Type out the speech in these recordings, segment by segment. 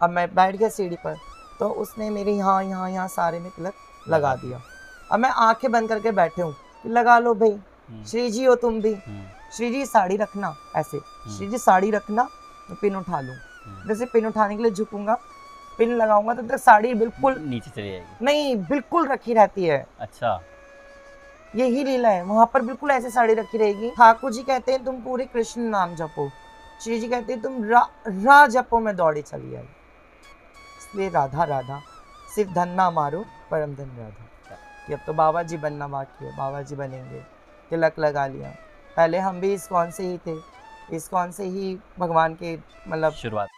अब मैं बैठ गया सीढ़ी पर, तो उसने मेरे यहाँ यहाँ यहाँ सारे में तिलक लगा दिया। अब मैं आंखें बंद करके बैठे हूँ कि लगा लो भाई, श्री जी हो तुम भी, श्री जी साड़ी रखना, ऐसे श्री जी साड़ी रखना, मैं पिन उठा लूँ। जैसे पिन उठाने के लिए झुकूंगा, पिन लगाऊंगा तो साड़ी बिल्कुल नीचे चली जाएगी, नहीं बिल्कुल रखी रहती है। अच्छा, यही लीला है, वहां पर बिल्कुल ऐसे साड़ी रखी रहेगी। ठाकुर जी कहते हैं तुम पूरे कृष्ण नाम जपो, श्री जी कहते हैं तुम रा जपो में दौड़ी चली आई। इसलिए राधा राधा, सिर्फ धन ना मारो परम धन राधा। कि अब तो बाबा जी बनना बाकी है, बाबा जी बनेंगे, तिलक लगा लिया। पहले हम भी इस्कॉन से ही थे, इस्कॉन से ही भगवान के मतलब शुरुआत।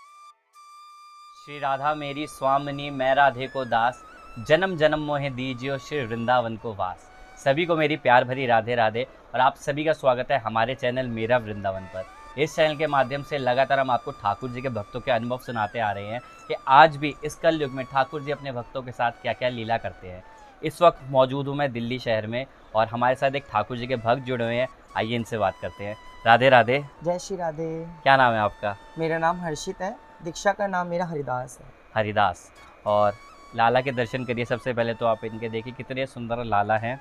श्री राधा मेरी स्वामिनी, मैं राधे को दास, जन्म जन्म मोहे दीजियो श्री वृंदावन को वास। सभी को मेरी प्यार भरी राधे राधे और आप सभी का स्वागत है हमारे चैनल मेरा वृंदावन पर। इस चैनल के माध्यम से लगातार हम आपको ठाकुर जी के भक्तों के अनुभव सुनाते आ रहे हैं कि आज भी इस कल युग में ठाकुर जी अपने भक्तों के साथ क्या क्या लीला करते हैं। इस वक्त मौजूद हूँ मैं दिल्ली शहर में और हमारे साथ एक ठाकुर जी के भक्त जुड़े हुए हैं, आइए इनसे बात करते हैं। राधे राधे। जय श्री राधे। क्या नाम है आपका? मेरा नाम हर्षित है, दीक्षा का नाम मेरा हरिदास है। हरिदास। और लाला के दर्शन करिए सबसे पहले तो आप इनके, देखिए कितने सुंदर लाला हैं,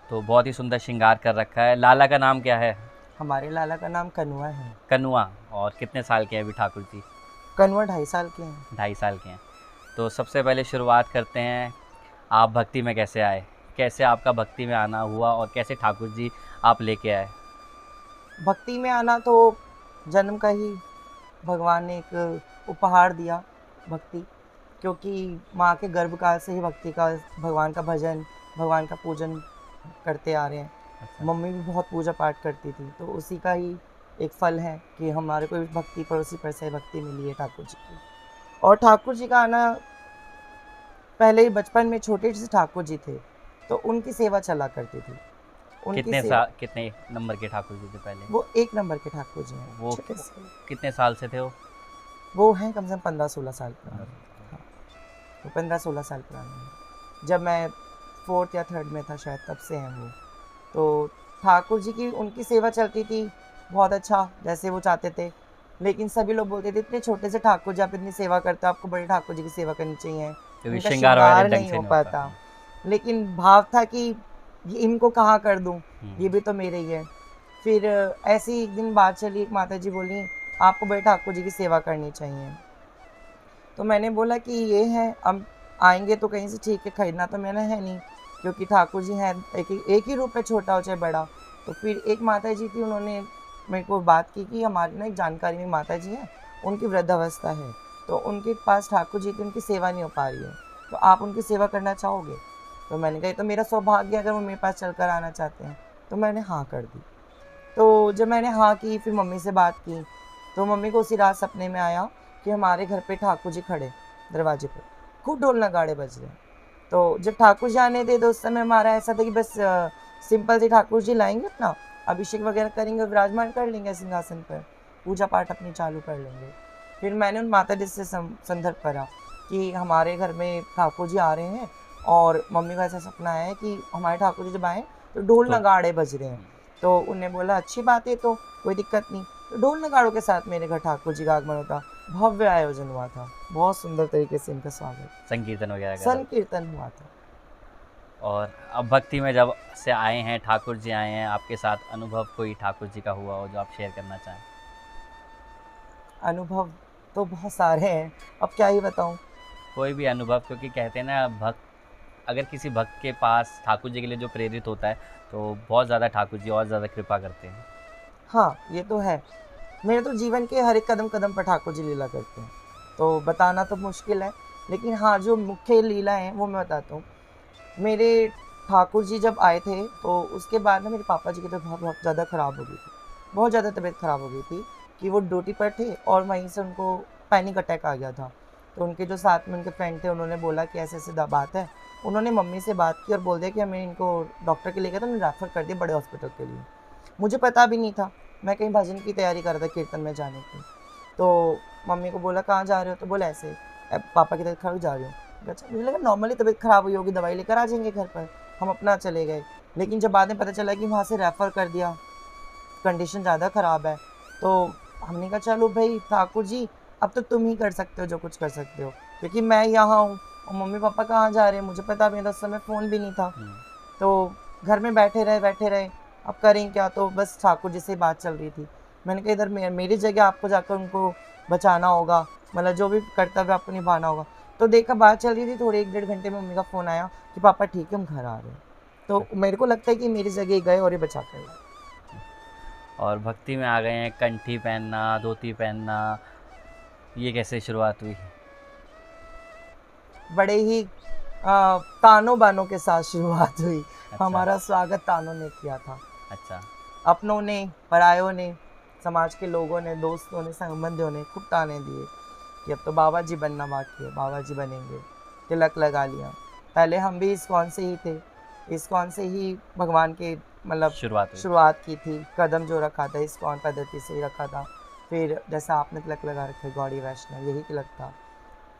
तो बहुत ही सुंदर श्रृंगार कर रखा है। लाला का नाम क्या है? हमारे लाला का नाम कनुआ है। कनुआ। और कितने साल के हैं अभी ठाकुर जी? कनुआ 2.5 साल के हैं। 2.5 साल के हैं। तो सबसे पहले शुरुआत करते हैं, आप भक्ति में कैसे आए, कैसे आपका भक्ति में आना हुआ और कैसे ठाकुर जी आप लेके आए? भक्ति में आना तो जन्म का ही भगवान ने एक उपहार दिया, भक्ति, क्योंकि माँ के गर्भकाल से ही भक्ति का, भगवान का भजन, भगवान का पूजन करते आ रहे हैं। अच्छा। मम्मी भी बहुत पूजा पाठ करती थी, तो उसी का ही एक फल है कि हमारे को भक्ति पर, उसी पर से भक्ति मिली है ठाकुर जी की। और ठाकुर जी का आना, पहले ही बचपन में छोटे से ठाकुर जी थे तो उनकी सेवा चला करती थी। कितने नंबर के ठाकुर जी थे पहले? वो 1 नंबर के ठाकुर जी हैं। वो कितने साल से थे वो हैं कम से कम 15-16 साल पुराने। हाँ, वो 15-16 साल पुराने हैं। जब मैं 4th या 3rd में था शायद, तब से हैं वो। तो ठाकुर जी की उनकी सेवा चलती थी बहुत अच्छा, जैसे वो चाहते थे। लेकिन सभी लोग बोलते थे इतने छोटे से ठाकुर जी आप इतनी सेवा करते हो, आपको बड़े ठाकुर जी की सेवा करनी चाहिए, इनका श्रृंगार नहीं हो पाता। लेकिन भाव था कि ये इनको कहाँ कर दूँ, ये भी तो मेरे ही है। फिर ऐसी एक दिन बात चली, एक माता जी बोली आपको बड़े ठाकुर जी की सेवा करनी चाहिए। तो मैंने बोला कि ये है, अब आएंगे तो कहीं से ठीक है, खरीदना तो मैंने है नहीं, क्योंकि ठाकुर जी हैं एक ही रूप है, छोटा हो चाहे बड़ा। तो फिर एक माता जी थी, उन्होंने मेरे को बात की कि हमारी ना एक जानकारी में माता जी हैं, उनकी वृद्धावस्था है, तो उनके पास ठाकुर जी की उनकी सेवा नहीं हो पा रही है, तो आप उनकी सेवा करना चाहोगे? तो मैंने कहा तो मेरा सौभाग्य, अगर वो मेरे पास चल कर आना चाहते हैं। तो मैंने हाँ कर दी। तो जब मैंने हाँ की, फिर मम्मी से बात की, तो मम्मी को उसी रात सपने में आया कि हमारे घर पे ठाकुर जी खड़े दरवाजे पर, खूब ढोल नगाड़े बज रहे हैं। तो जब ठाकुर जी आने थे तो उस समय हमारा ऐसा था कि बस सिंपल से ठाकुर जी लाएंगे, अपना अभिषेक वगैरह करेंगे, विराजमान कर लेंगे सिंहासन पर, पूजा पाठ अपनी चालू कर लेंगे। फिर मैंने उन माता जी से संदर्भ करा कि हमारे घर में ठाकुर जी आ रहे हैं और मम्मी का ऐसा सपना है कि हमारे ठाकुर जी जब आए तो ढोल नगाड़े बज रहे हैं। तो उन्हें बोला अच्छी बात है, तो कोई दिक्कत नहीं। तो ढोल नगाड़ों के साथ मेरे घर ठाकुर जी का आगमन होता, भव्य आयोजन हुआ था, बहुत सुंदर तरीके से इनका स्वागत, संकीर्तन वगैरह संकीर्तन हुआ था। और अब भक्ति में जब से आए हैं, ठाकुर जी आए हैं, आपके साथ अनुभव कोई ठाकुर जी का हुआ हो जो आप शेयर करना चाहें? अनुभव तो बहुत सारे हैं, अब क्या ही बताऊं। कोई भी अनुभव, क्योंकि कहते हैं ना भक्त, अगर किसी भक्त के पास ठाकुर जी के लिए जो प्रेरित होता है तो बहुत ज़्यादा ठाकुर जी और ज़्यादा कृपा करते हैं। हाँ ये तो है, मेरे तो जीवन के हर एक कदम कदम पर ठाकुर जी लीला करते हैं, तो बताना तो मुश्किल है, लेकिन हाँ जो मुख्य लीला है वो मैं बताता हूँ। मेरे ठाकुर जी जब आए थे तो उसके बाद ना मेरे पापा जी की तो बहुत ज़्यादा ख़राब हो गई थी, बहुत ज़्यादा तबीयत ख़राब हो गई थी कि वो ड्यूटी पर थे और वहीं से उनको पैनिक अटैक आ गया था। तो उनके जो साथ में उनके फ्रेंड थे, उन्होंने बोला कि ऐसे ऐसे बात है। उन्होंने मम्मी से बात की और बोल दिया कि हमें इनको डॉक्टर के लिए गया, तो उन्होंने रेफ़र कर दिया बड़े हॉस्पिटल के लिए। मुझे पता भी नहीं था, मैं कहीं भजन की तैयारी कर रहा था, कीर्तन में जाने की। तो मम्मी को बोला कहाँ जा रहे हो, तो बोला ऐसे पापा की तबीयत खराब जा रही हूँ। अच्छा, मुझे लगा नॉर्मली तबीयत ख़राब हुई होगी, दवाई लेकर आ जाएंगे घर पर, हम अपना चले गए। लेकिन जब बाद में पता चला कि वहाँ से रेफ़र कर दिया, कंडीशन ज़्यादा ख़राब है, तो हमने कहा चलो भाई ठाकुर जी अब तो तुम ही कर सकते हो जो कुछ कर सकते हो, क्योंकि मैं यहाँ हूँ और मम्मी पापा कहाँ जा रहे हैं मुझे पता भी नहीं था, उस समय फ़ोन भी नहीं था। तो घर में बैठे रहे, अब करें क्या, तो बस ठाकुर जी से बात चल रही थी। मैंने कहा इधर मेरी जगह आपको जाकर उनको बचाना होगा, मतलब जो भी कर्तव्य आपको निभाना होगा। तो देखा बात चल रही थी, थोड़े 1-1.5 घंटे में मम्मी का फ़ोन आया कि पापा ठीक है हम घर आ रहे हैं। तो मेरे को लगता है कि मेरी जगह गए और ये बचा कर लाए। और भक्ति में आ गए हैं, कंठी पहनना, धोती पहनना, ये कैसे शुरुआत हुई? बड़े ही तानों बानों के साथ शुरुआत हुई। अच्छा। हमारा स्वागत तानों ने किया था, अच्छा। अपनों ने, परायों ने, समाज के लोगों ने, दोस्तों ने, संबंधियों ने खूब ताने दिए कि अब तो बाबा जी बनना बाकी है, बाबा जी बनेंगे। तिलक लगा लिया। पहले हम भी इस्कॉन से ही थे, इस्कॉन से ही भगवान के मतलब शुरुआत की थी। कदम जो रखा था इस्कॉन पद्धति से ही रखा था। फिर जैसा आपने तिलक लगा रखे गौड़ी वैष्णव, यही तिलक था।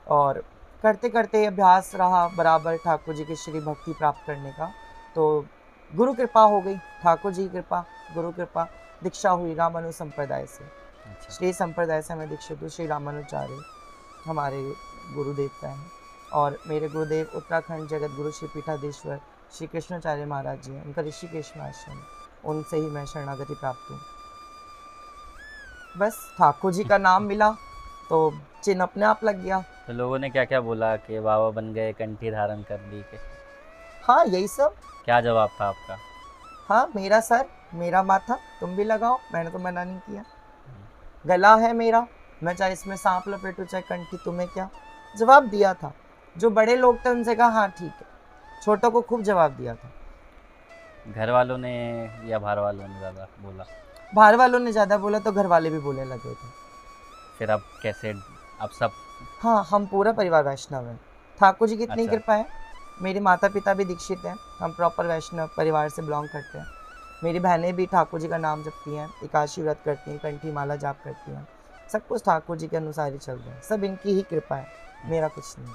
और करते करते अभ्यास रहा बराबर ठाकुर जी की श्री भक्ति प्राप्त करने का। तो गुरु कृपा हो गई, ठाकुर जी की कृपा, गुरु कृपा, दीक्षा हुई रामानु संप्रदाय से। अच्छा। श्री संप्रदाय से मैं दीक्षित हूँ। श्री रामानुचार्य हमारे गुरुदेवता हैं और मेरे गुरुदेव उत्तराखंड जगत गुरु श्री पीठाधीश्वर श्री कृष्णाचार्य महाराज जी हैं। उनका ऋषिकेश में आश्रम, उनसे ही मैं शरणागति प्राप्त हूँ। बस ठाकुर जी का नाम मिला तो चिन्ह अपने आप लग गया। तो लोगों ने क्या क्या बोला कि बाबा बन गए, कंठी धारण कर ली के? हाँ यही सब। क्या जवाब था आपका? हाँ मेरा सर, मेरा माथा, तुम भी लगाओ, मैंने तो मना नहीं किया। गला है मेरा, मैं चाहे इसमें सांप लपेटूं चाहे कंठी, तुम्हें क्या। जवाब दिया था। जो बड़े लोग थे उनसे कहा हाँ ठीक है, छोटों को खूब जवाब दिया था। घर वालों ने या बाहर वालों ने ज़्यादा बोला? बाहर वालों ने ज़्यादा बोला तो घर वाले भी बोलने लगे थे। फिर अब कैसे, अब सब? हाँ हम पूरा परिवार वैष्णव है। ठाकुर जी की इतनी अच्छा। कृपा है। मेरे माता पिता भी दीक्षित हैं, हम प्रॉपर वैष्णव परिवार से बिलोंग करते हैं। मेरी बहनें भी ठाकुर जी का नाम जपती हैं, एकादशी व्रत करती हैं, कंठी माला जाप करती हैं। सब कुछ ठाकुर जी के अनुसार ही चल रहा है, सब इनकी ही कृपा है, मेरा कुछ नहीं।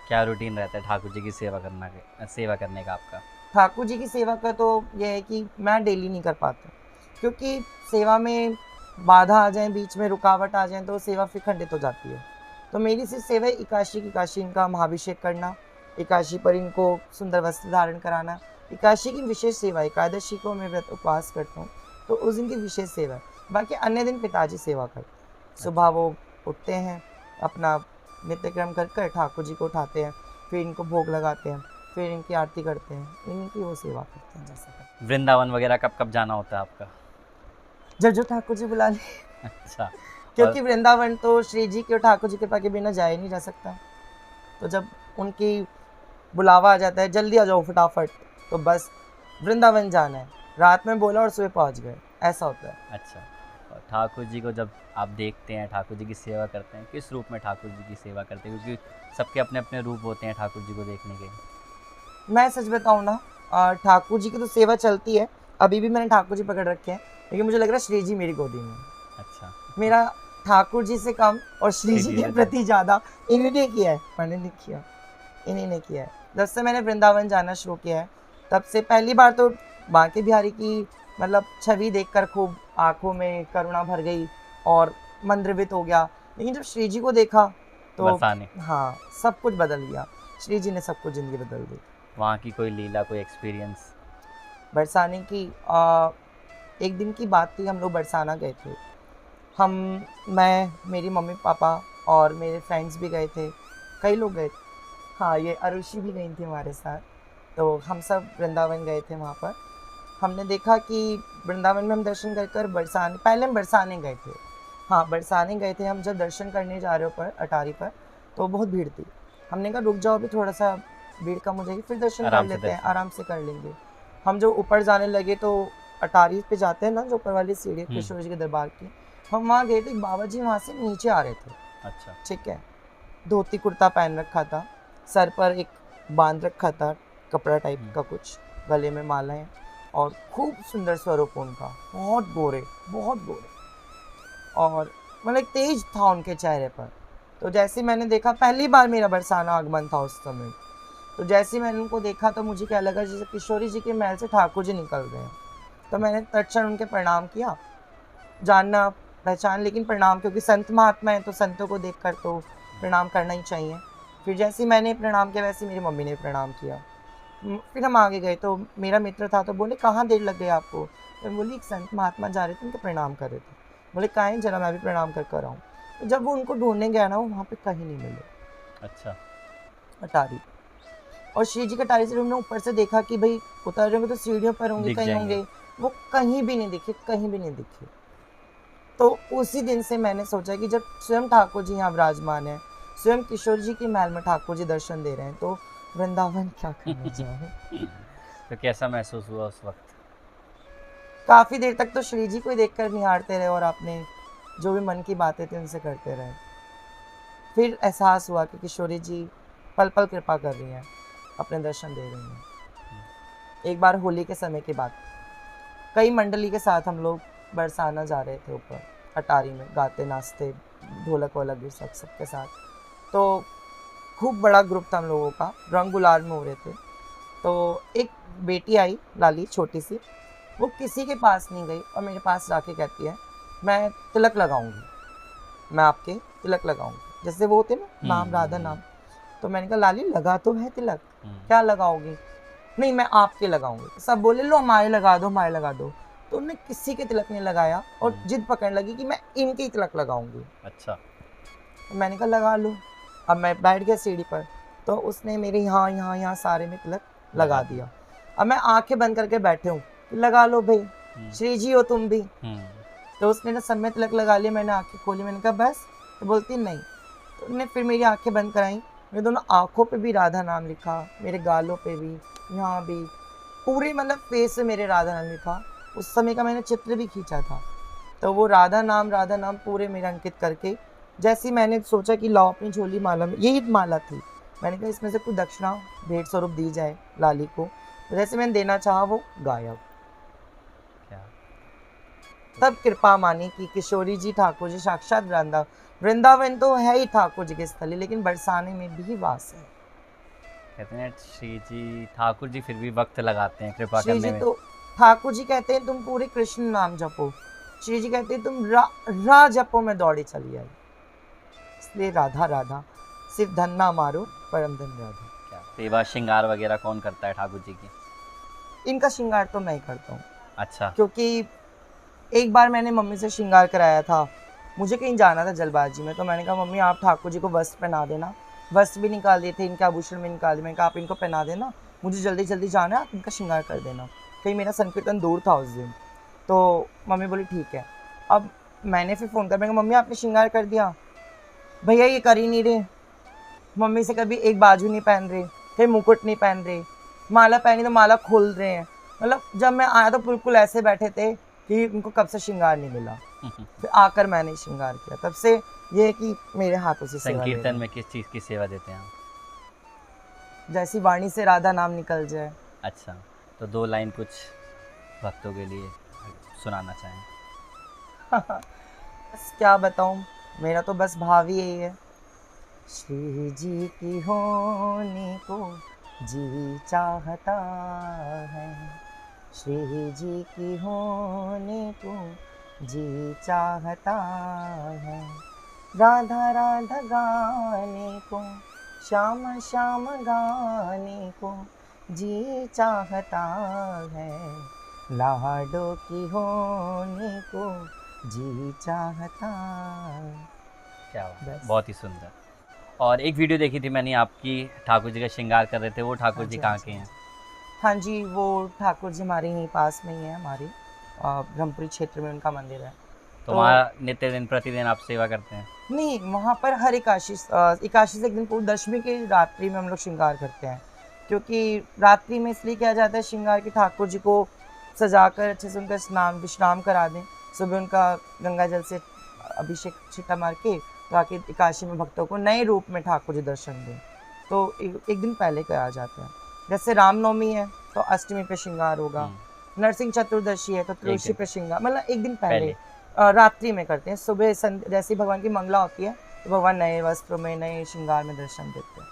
क्या रूटीन रहता है ठाकुर जी की सेवा करने का आपका? ठाकुर जी की सेवा का तो यह है कि मैं डेली नहीं कर पाता, क्योंकि सेवा में बाधा आ जाए, बीच में रुकावट आ जाए तो सेवा फिर खंडित हो जाती है। तो मेरी सिर्फ सेवा एकादशी की, एकादशी इनका महाभिषेक करना, एकादशी पर इनको सुंदर वस्त्र धारण कराना, एकादशी की विशेष सेवा। एकादशी को मैं व्रत उपवास करता हूँ तो उस दिन की विशेष सेवा है। बाकी अन्य दिन पिताजी सेवा करते। सुबह वो उठते हैं, अपना नित्यक्रम कर कर ठाकुर जी को उठाते हैं, फिर इनको भोग लगाते हैं, फिर इनकी आरती करते हैं, इनकी वो सेवा करते हैं जैसा करते हैं। वृंदावन वगैरह कब कब जाना होता है आपका? जब जो ठाकुर जी बुला ले। अच्छा। क्योंकि वृंदावन तो श्री जी के और ठाकुर जी कृपा के बिना जा ही नहीं जा सकता। तो जब उनकी बुलावा आ जाता है, जल्दी आ जाओ फटाफट, तो बस वृंदावन जाना है। रात में बोला और सुबह पहुंच गए, ऐसा होता है। अच्छा। और ठाकुर जी को जब आप देखते हैं, ठाकुर जी की सेवा करते हैं, किस रूप में ठाकुर जी की सेवा करते हैं? क्योंकि सबके अपने अपने रूप होते हैं ठाकुर जी को देखने के। मैं सच बताऊँ ना, ठाकुर जी की तो सेवा चलती है, अभी भी मैंने ठाकुर जी पकड़ रखे हैं, लेकिन मुझे लग रहा है श्री जी मेरी गोदी में। अच्छा। मेरा ठाकुर जी से कम और श्री जी के प्रति ज़्यादा इन्हीं ने किया है, मैंने नहीं किया, इन्हीं ने किया है। जब से मैंने वृंदावन जाना शुरू किया है, तब से पहली बार तो बांके बिहारी की मतलब छवि देखकर खूब आंखों में करुणा भर गई और मन द्रवित हो गया। लेकिन जब श्री जी को देखा तो बरसाने। हाँ, सब कुछ बदल गया। श्री जी ने सब कुछ ज़िंदगी बदल दी। वहाँ की कोई लीला, कोई एक्सपीरियंस? बरसाने की एक दिन की बात थी, हम लोग बरसाना गए थे। मैं, मेरी मम्मी पापा और मेरे फ्रेंड्स भी गए थे, कई लोग गए थे। हाँ, ये अरुषि भी गई थी हमारे साथ। तो हम सब वृंदावन गए थे। वहाँ पर हमने देखा कि वृंदावन में हम दर्शन कर कर बरसाने, पहले हम बरसाने गए थे। हाँ, बरसाने गए थे हम। जब दर्शन करने जा रहे हो पर अटारी पर, तो बहुत भीड़ थी। हमने कहा रुक जाओ, अभी थोड़ा सा भीड़ कम हो जाएगी, फिर दर्शन कर लेते हैं, आराम से कर लेंगे। हम जो ऊपर जाने लगे तो अटारी पे जाते हैं ना, जो ऊपर वाली सीढ़ी किशोर जी के दरबार की, हम वहाँ गए थे। बाबा जी वहाँ से नीचे आ रहे थे। अच्छा। ठीक है, धोती कुर्ता पहन रखा था, सर पर एक बांध रखा था कपड़ा टाइप का कुछ, गले में मालाएं, और खूब सुंदर स्वरूप उनका, बहुत गोरे, और मतलब एक तेज था उनके चेहरे पर। तो जैसे मैंने देखा, पहली बार मेरा बरसाना आगमन था उस समय, तो जैसे मैंने उनको देखा तो मुझे क्या लगा जैसे किशोरी जी के महल से ठाकुर जी निकल रहे हैं। तो मैंने तत्क्षण उनके प्रणाम किया। जानना पहचान, लेकिन प्रणाम, क्योंकि संत महात्मा है तो संतों को देखकर तो प्रणाम करना ही चाहिए। फिर जैसे ही मैंने प्रणाम किया वैसे ही मेरी मम्मी ने प्रणाम किया। फिर हम आगे गए तो मेरा मित्र था, तो बोले कहाँ देर लग गई आपको? तो मैं बोली एक संत महात्मा जा रहे थे, उनको प्रणाम कर रहे थे। बोले कहाँ है, जरा मैं भी प्रणाम कर कर आऊँ। तो जब वो उनको ढूंढने गया ना, वो वहाँ पे कहीं नहीं मिले। अच्छा। अटारी, और श्री जी के अटारी से हमने ऊपर से देखा कि भाई उतर रहे होंगे तो सीढ़ियों पर होंगे, दिख कहीं जाएंगे। होंगे, वो कहीं भी नहीं दिखे, कहीं भी नहीं दिखे। तो उसी दिन से मैंने सोचा कि जब स्वयं ठाकुर जी यहाँ विराजमान है, स्वयं किशोर जी की महल में ठाकुर जी दर्शन दे रहे हैं, तो वृंदावन क्या करने जाए। तो कैसा महसूस हुआ उस वक्त? काफ़ी देर तक तो श्री जी को ही देखकर निहारते रहे और आपने जो भी मन की बातें थी उनसे करते रहे। फिर एहसास हुआ कि किशोरी जी पल पल कृपा कर रही हैं, अपने दर्शन दे रही हैं। एक बार होली के समय की बात, कई मंडली के साथ हम लोग बरसाना जा रहे थे ऊपर अटारी में, गाते नाचते, ढोलक वोलक भी सबके साथ। तो खूब बड़ा ग्रुप था हम लोगों का, रंग गुलाल में हो रहे थे। तो एक बेटी आई लाली छोटी सी, वो किसी के पास नहीं गई और मेरे पास जाके कहती है मैं तिलक लगाऊंगी, मैं आपके तिलक लगाऊंगी, जैसे वो होते ना नाम राधा नाम। तो मैंने कहा लाली लगा तो है तिलक, क्या लगाओगी? नहीं मैं आपके लगाऊंगी। सब बोले लो हमारे लगा दो, हमारे लगा दो। तो उन्होंने किसी के तिलक नहीं लगाया और जिद पकड़ लगी कि मैं इनके ही तिलक लगाऊंगी। अच्छा। तो मैंने कहा लगा लो। अब मैं बैठ गया सीढ़ी पर, तो उसने मेरे यहाँ यहाँ यहाँ सारे में तिलक लगा दिया। अब मैं आंखें बंद करके बैठे हूँ, लगा लो भाई, श्री जी हो तुम भी। तो उसने ना सब में तिलक लगा लिया, मैंने आंखें खोली, मैंने कहा बस? तो बोलती नहीं। तो उन्होंने फिर मेरी आंखें बंद कराई, मेरे दोनों आंखों पे भी राधा नाम लिखा, मेरे गालों पे भी, यहाँ भी, पूरे मतलब फेस से मेरे राधा नाम लिखा। उस समय का मैंने चित्र भी खींचा था। तो वो राधा नाम पूरे मेरा अंकित करके, जैसे ही मैंने सोचा कि लाओ अपनी झोली माला में, यही माला थी, मैंने कहा इसमें से कुछ दक्षिणा भेंट स्वरूप दी जाए लाली को। तो जैसे मैंने देना चाहा वो गायब। तब कृपा मानी कि किशोरी जी ठाकुर जी साक्षात वृंदावन तो है ही ठाकुर जी की स्थली, लेकिन बरसाने में भी वास है। कहते हैं श्री जी ठाकुर जी फिर भी वक्त लगाते हैं कृपा श्री करने जी में। तो ठाकुर जी कहते हैं तुम पूरे कृष्ण नाम जपो, श्री जी कहते हैं तुम रा जपो में दौड़ी चली आई। इसलिए राधा राधा, सिर्फ धन ना मारो, परम धन राधा। क्या सेवा श्रृंगार वगैरह कौन करता है ठाकुर जी की? इनका श्रृंगार तो मैं ही करता हूँ। अच्छा। क्योंकि एक बार मैंने मम्मी से श्रृंगार कराया था, मुझे कहीं जाना था जलबाजी में, तो मैंने कहा मम्मी आप ठाकुर जी को वस्त्र पहना देना। वस्त्र भी निकाल दिए थे, इनके आभूषण भी निकाल दिए, मैंने कहा आप इनको पहना देना, मुझे जल्दी जल्दी जाना है, आप इनका श्रृंगार कर देना। कहीं मेरा संकीर्तन दूर था उस दिन। तो मम्मी बोली ठीक है। अब मैंने फिर फ़ोन कर, मैंने कहा मम्मी आपने श्रृंगार कर दिया? भैया ये कर ही नहीं रहे। मम्मी से कभी एक बाजू नहीं पहन रहे, फिर मुकुट नहीं पहन रहे, माला पहनी तो माला खोल रहे हैं। मतलब जब मैं आया तो बिल्कुल ऐसे बैठे थे कि उनको कब से श्रृंगार नहीं मिला। फिर आकर मैंने श्रृंगार किया, तब से ये है कि मेरे हाथों से सेवा ले रहे हैं। संकीर्तन में किस चीज़ की सेवा देते हैं आप? जैसी वाणी से राधा नाम निकल जाए। अच्छा, तो 2 लाइन कुछ भक्तों के लिए सुनाना चाहें? बस क्या बताऊं, मेरा तो बस भाव ही यही है, श्री जी की होने को जी चाहता है, श्री जी की होने को जी चाहता है, राधा राधा गाने को, श्याम श्याम गाने को जी चाहता है, लाडो की होने को जी चाहता। क्या बात, बस। बहुत ही सुंदर। और एक वीडियो देखी थी मैंने आपकी, ठाकुर जी का श्रृंगार कर रहे थे, वो ठाकुर जी कहाँ के हैं? हाँ जी, वो ठाकुर जी हमारे यहीं पास में ही है, हमारे ब्रह्मपुरी क्षेत्र में उनका मंदिर है। तो वहाँ नित्य दिन प्रतिदिन आप सेवा करते हैं? नहीं, वहाँ पर हर एकादशी से एक दिन पूर्व दशमी की रात्रि में हम लोग श्रृंगार करते हैं, क्योंकि रात्रि में इसलिए किया जाता है श्रृंगार कि ठाकुर जी को सजाकर अच्छे से उनका स्नान विश्राम करा दें, सुबह उनका गंगा जल से अभिषेक छिट्टा मार के, ताकि एकादशी में भक्तों को नए रूप में ठाकुर जी दर्शन दें। तो एक दिन पहले कराया जाता है। जैसे रामनवमी है तो अष्टमी पे श्रृंगार होगा, नरसिंह चतुर्दशी है तो त्रयोदशी पे श्रृंगार, मतलब एक दिन पहले रात्रि में करते हैं। सुबह जैसे भगवान की मंगला होती है तो भगवान नए वस्त्रों में, नए श्रृंगार में दर्शन देते हैं।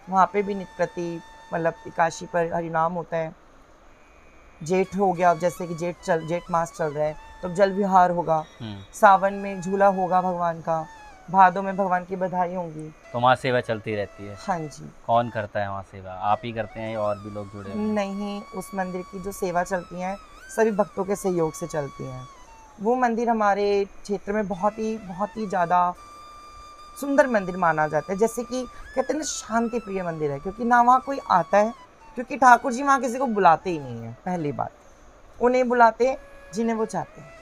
वहाँ पे भी नित्य प्रति मतलब एकादशी पर हरिनाम होता है। जेठ हो गया, अब जैसे कि जेठ मास चल रहा है तो जल विहार होगा, सावन में झूला होगा भगवान का, भादों में भगवान की बधाई होंगी। तो वहाँ सेवा चलती रहती है? हाँ जी। कौन करता है वहाँ सेवा? आप ही करते हैं या और भी लोग जुड़े हैं? नहीं, उस मंदिर की जो सेवा चलती हैं सभी भक्तों के सहयोग से चलती हैं। वो मंदिर हमारे क्षेत्र में बहुत ही ज़्यादा सुंदर मंदिर माना जाता है। जैसे कि कहते हैं ना, शांति प्रिय मंदिर है, क्योंकि ना वहाँ कोई आता है, क्योंकि ठाकुर जी वहाँ किसी को बुलाते ही नहीं है। पहली बात, उन्हें बुलाते जिन्हें वो चाहते हैं।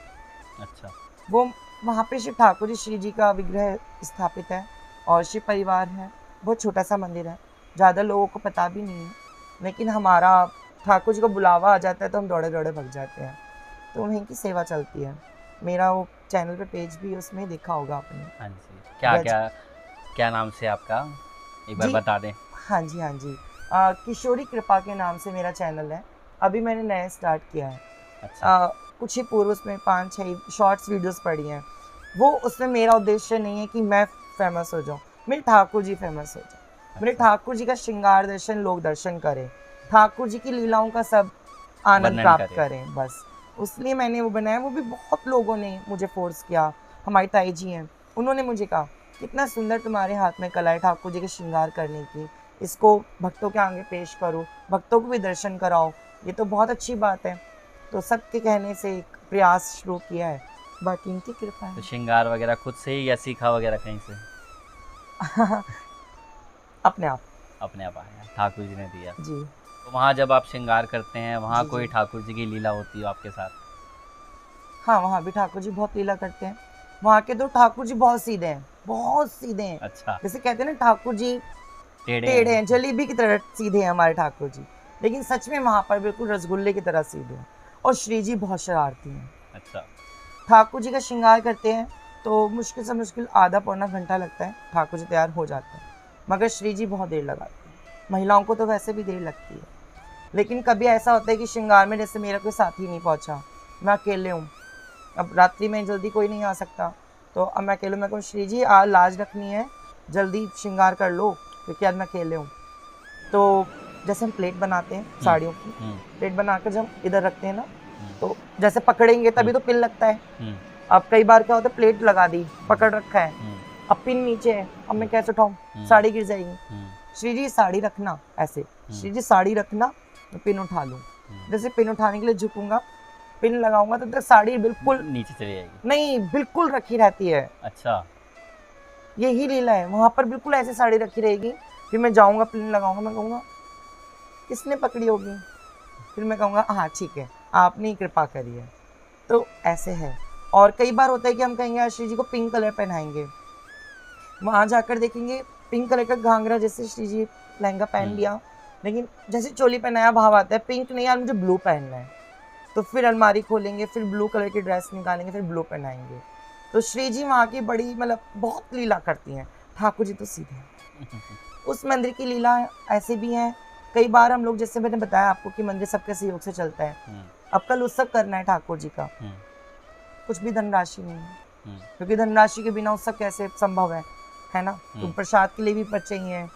अच्छा। वो वहाँ पे शिव ठाकुर जी, श्री जी का विग्रह स्थापित है और शिव परिवार है। बहुत छोटा सा मंदिर है, ज़्यादा लोगों को पता भी नहीं है, लेकिन हमारा ठाकुर जी को बुलावा आ जाता है तो हम दौड़े दौड़े भग जाते हैं। तो वहीं की सेवा चलती है। मेरा वो चैनल पे पेज भी है, उसमें देखा होगा आपने। हाँ जी। क्या नाम से आपका, एक बार जी, बता दें? हाँ जी, हाँ जी। किशोरी कृपा के नाम से मेरा चैनल है। अभी मैंने नया स्टार्ट किया है। अच्छा। कुछ ही पूर्व उसमें 5-6 शॉर्ट्स वीडियोस पड़ी हैं। वो उसमें मेरा उद्देश्य नहीं है कि मैं फेमस हो जाऊँ, मेरे ठाकुर जी फेमस हो जाए। मेरे अच्छा। ठाकुर जी का श्रृंगार दर्शन लोग दर्शन करें, ठाकुर जी की लीलाओं का सब आनंद वर्णन प्राप्त करें। करें, बस। उसलिए मैंने वो बनाया। वो भी बहुत लोगों ने मुझे फोर्स किया। हमारी ताई जी हैं, उन्होंने मुझे कहा कितना सुंदर तुम्हारे हाथ में कला है ठाकुर जी के श्रृंगार करने की, इसको भक्तों के आगे पेश करो, भक्तों को भी दर्शन कराओ, ये तो बहुत अच्छी बात है। तो सबके कहने से एक प्रयास शुरू किया है, बाकी इनकी कृपा तो है। श्रृंगार वगैरह खुद से ही या सीखा वगैरह कहीं से? अपने आप। अपने आप आया, ठाकुर जी ने दिया। जी तो वहाँ जब आप श्रृंगार करते हैं, वहाँ जी कोई जी। ठाकुर जी की लीला होती है आपके साथ? हाँ, वहाँ भी ठाकुर जी बहुत लीला करते हैं। वहाँ के तो ठाकुर जी बहुत सीधे हैं, बहुत सीधे हैं। अच्छा। जैसे कहते हैं ना, ठाकुर जी टेढ़े टेढ़े हैं? हैं, जलेबी की तरह सीधे हैं हमारे ठाकुर जी, लेकिन सच में वहाँ पर बिल्कुल रसगुल्ले की तरह सीधे हैं। और श्री जी बहुत शरारती हैं। अच्छा। ठाकुर जी का श्रृंगार करते हैं तो मुश्किल से मुश्किल आधा पौना घंटा लगता है, ठाकुर जी तैयार हो जाते हैं। मगर श्री जी बहुत देर लगाते हैं। महिलाओं को तो वैसे भी देर लगती है, लेकिन कभी ऐसा होता है कि श्रृंगार में जैसे मेरा कोई साथी नहीं पहुंचा, मैं अकेले हूँ, अब रात्रि में जल्दी कोई नहीं आ सकता, तो अब मैं अकेले, मैं कहूँ श्री जी आज लाज रखनी है, जल्दी श्रृंगार कर लो, क्योंकि आज मैं अकेले हूँ। तो जैसे हम प्लेट बनाते हैं साड़ियों की, प्लेट बनाकर जब इधर रखते हैं ना, तो जैसे पकड़ेंगे तभी तो पिन लगता है। अब कई बार क्या होता है, प्लेट लगा दी, पकड़ रखा है, अब पिन नीचे है, अब मैं कैसे उठाऊं, साड़ी गिर जाएगी। श्री जी साड़ी रखना, ऐसे श्री जी साड़ी रखना, मैं पिन उठा लूं। जैसे पिन उठाने के लिए झुकूंगा, पिन लगाऊंगा तो साड़ी बिल्कुल नीचे चली जाएगी? नहीं, बिल्कुल रखी रहती है। अच्छा। यही लीला है, वहां पर बिल्कुल ऐसे साड़ी रखी रहेगी। फिर मैं जाऊंगा, पिन लगाऊंगा, मैं कहूंगा किसने पकड़ी होगी, फिर मैं कहूंगा हाँ ठीक है, आपने ही कृपा करी है। तो ऐसे है। और कई बार होता है कि हम कहेंगे श्री जी को पिंक कलर पहनाएंगे, वहां जाकर देखेंगे पिंक कलर का घाघरा, जैसे श्री जी लहंगा पहन लिया, लेकिन जैसे चोली पहनाया भाव आता है पिंक नहीं यार मुझे ब्लू पहनना है, तो फिर अलमारी खोलेंगे, फिर ब्लू कलर की ड्रेस निकालेंगे, फिर ब्लू पहनाएंगे। तो श्री जी वहाँ की बड़ी मतलब बहुत लीला करती हैं। ठाकुर जी तो सीधे हैं। उस मंदिर की लीला ऐसे भी हैं। कई बार हम लोग, जैसे मैंने बताया आपको कि मंदिर सबके सहयोग से चलता है। अब कल उत्सव करना है ठाकुर जी का, कुछ भी धनराशि नहीं है, क्योंकि धनराशि के बिना उत्सव कैसे संभव है ना। तो प्रसाद के लिए भी पर चाहिए,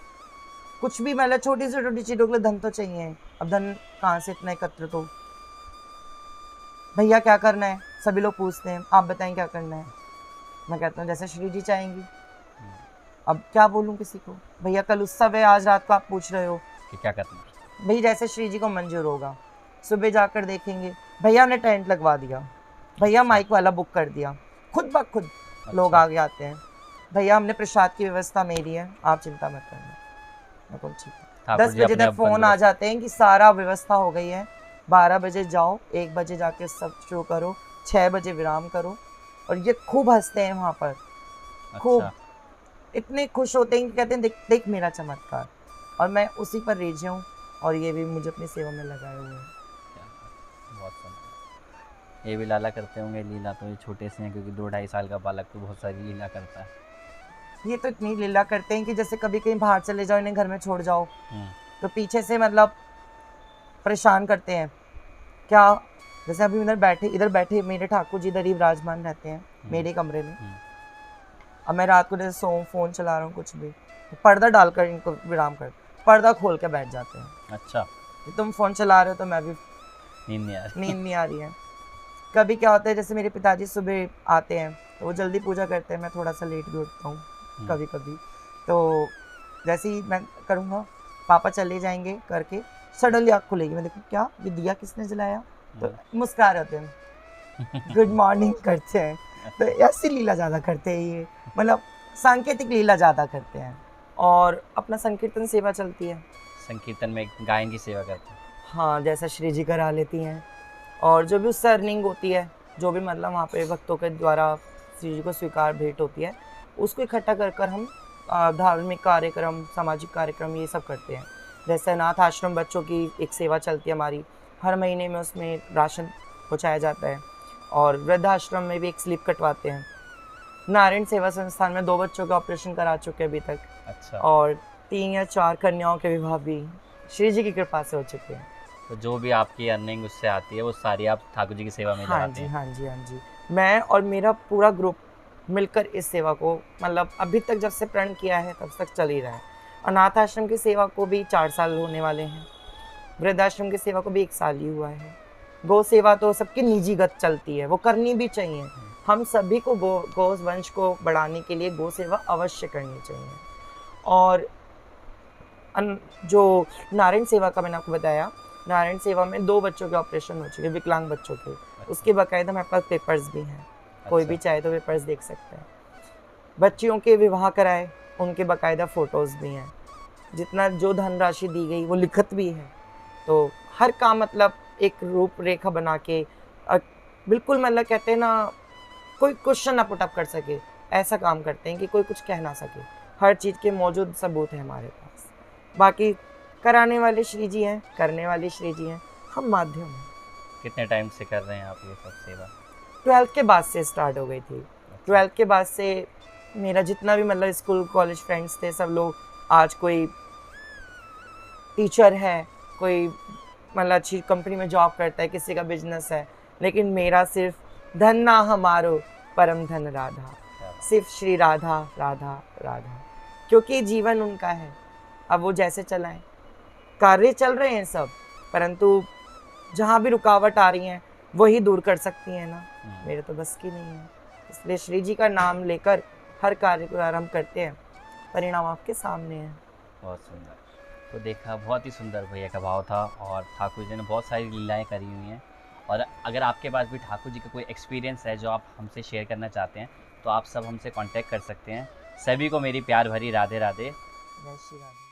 कुछ भी मतलब छोटी से छोटी चीजों के लिए धन तो चाहिए। अब धन कहाँ से इतना एकत्र, तो भैया क्या करना है, सभी लोग पूछते हैं आप बताएं क्या करना है। मैं कहता हूँ जैसे श्री जी चाहेंगी। अब क्या बोलूँ किसी को, भैया कल उत्सव है, आज रात को आप पूछ रहे हो कि क्या करना है, भाई जैसे श्री जी को मंजूर होगा। सुबह जाकर देखेंगे भैया ने टेंट लगवा दिया, भैया माइक वाला बुक कर दिया, खुद ब खुद लोग आगे आते हैं, भैया हमने प्रसाद की व्यवस्था मेरी है, आप चिंता मत करना। मैं बोल ठीक है। 10 बजे तक फोन आ जाते हैं कि सारा व्यवस्था हो गई है, 12 बजे जाओ, 1 बजे जाके सब शुरू करो, 6 बजे विराम करो। और ये खूब हंसते हैं वहाँ पर, खूब इतने खुश होते हैं कि कहते हैं देख देख मेरा चमत्कार। और मैं उसी पर रेझे हूँ, और ये भी मुझे अपनी सेवा में लगाए हुए हैं। बहुत सुंदर। ये भी लीला करते होंगे? लीला तो ये छोटे से हैं, क्योंकि 2-2.5 साल का बालक तो बहुत सारी लीला करता है। ये तो इतनी लीला करते हैं कि जैसे कभी कहीं बाहर चले जाओ, इन्हें घर में छोड़ जाओ, तो पीछे से मतलब परेशान करते हैं। क्या, जैसे अभी इधर बैठे मेरे ठाकुर जी इधर ही विराजमान रहते हैं मेरे कमरे में। अब मैं रात को जैसे फोन चला रहा हूँ कुछ भी, तो पर्दा डालकर इनको विराम कर, पर्दा खोल के बैठ जाते हैं। अच्छा। तुम फोन चला रहे हो तो मैं भी नींद नहीं आ रही है। कभी क्या होता है, जैसे मेरे पिताजी सुबह आते हैं तो वो जल्दी पूजा करते हैं, मैं थोड़ा सा लेट भी उठता हूँ कभी कभी। तो जैसे ही मैं करूँगा, पापा चले जाएंगे करके, सडनली आँख खुलेगी, मैं देखूँ क्या ये दिया किसने जलाया, तो मुस्कुरा रहे होते हैं, गुड मॉर्निंग करते हैं। तो ऐसी लीला ज़्यादा करते हैं ये, मतलब सांकेतिक लीला ज़्यादा करते हैं। और अपना संकीर्तन सेवा चलती है, संकीर्तन में गायन की सेवा करते हैं। हाँ, जैसा श्री जी करा लेती हैं। और जो भी उससे अर्निंग होती है, जो भी मतलब वहाँ पे भक्तों के द्वारा श्री जी को स्वीकार भेंट होती है, उसको इकट्ठा कर कर हम धार्मिक कार्यक्रम, सामाजिक कार्यक्रम ये सब करते हैं। जैसे अनाथ आश्रम बच्चों की एक सेवा चलती है हमारी, हर महीने में उसमें राशन पहुँचाया जाता है। और वृद्धाश्रम में भी एक स्लिप कटवाते हैं। नारायण सेवा संस्थान में 2 बच्चों का ऑपरेशन करा चुके हैं अभी तक। अच्छा। और 3 या 4 कन्याओं के विवाह भी श्री जी की कृपा से हो चुके हैं। तो जो भी आपकी अर्निंग उससे आती है वो सारी आप ठाकुर जी की सेवा में हाँ लगाते जी, हैं। हाँ जी, हाँ जी। मैं और मेरा पूरा ग्रुप मिलकर इस सेवा को, मतलब अभी तक जब से प्रण किया है तब तक चल ही रहा है। अनाथ आश्रम की सेवा को भी 4 साल होने वाले हैं, वृद्धाश्रम की सेवा को भी 1 साल ही हुआ है। गौ सेवा तो सबकी निजीगत चलती है, वो करनी भी चाहिए। हम सभी को गौ वंश को बढ़ाने के लिए गौ सेवा अवश्य करनी चाहिए। और जो नारायण सेवा का मैंने आपको बताया, नारायण सेवा में 2 बच्चों के ऑपरेशन हो चुके, विकलांग बच्चों के। उसके बाकायदा हमारे पास पेपर्स भी हैं, कोई भी चाहे तो पेपर्स देख सकता है। बच्चियों के विवाह कराए, उनके बाकायदा फ़ोटोज़ भी हैं। जितना जो धनराशि दी गई वो लिखित भी है। तो हर काम मतलब एक रूपरेखा बना के, बिल्कुल मतलब कहते हैं ना, कोई क्वेश्चन ना पुट अप कर सके, ऐसा काम करते हैं कि कोई कुछ कह ना सके। हर चीज़ के मौजूद सबूत है हमारे पास। बाकी कराने वाले श्री जी हैं, करने वाले श्री जी हैं, हम माध्यम हैं। कितने टाइम से कर रहे हैं आप ये सब सेवा? 12th के बाद से स्टार्ट हो गई थी। 12th के बाद से मेरा जितना भी मतलब स्कूल कॉलेज फ्रेंड्स थे, सब लोग आज कोई टीचर है, कोई मतलब अच्छी कंपनी में जॉब करता है, किसी का बिजनेस है, लेकिन मेरा सिर्फ धन ना हमारो परम धन राधा, सिर्फ श्री राधा राधा राधा, क्योंकि जीवन उनका है। अब वो जैसे चलाएं, कार्य चल रहे हैं सब, परंतु जहाँ भी रुकावट आ रही हैं वही दूर कर सकती हैं ना, मेरे तो बस की नहीं है। इसलिए श्री जी का नाम लेकर हर कार्य को आरंभ करते हैं, परिणाम आपके सामने है। बहुत सुंदर। तो देखा, बहुत ही सुंदर भैया का भाव था, और ठाकुर जी ने बहुत सारी लीलाएं करी हुई हैं। और अगर आपके पास भी ठाकुर जी का कोई एक्सपीरियंस है जो आप हमसे शेयर करना चाहते हैं, तो आप सब हमसे कांटेक्ट कर सकते हैं। सभी को मेरी प्यार भरी राधे राधे। जय श्री राधे।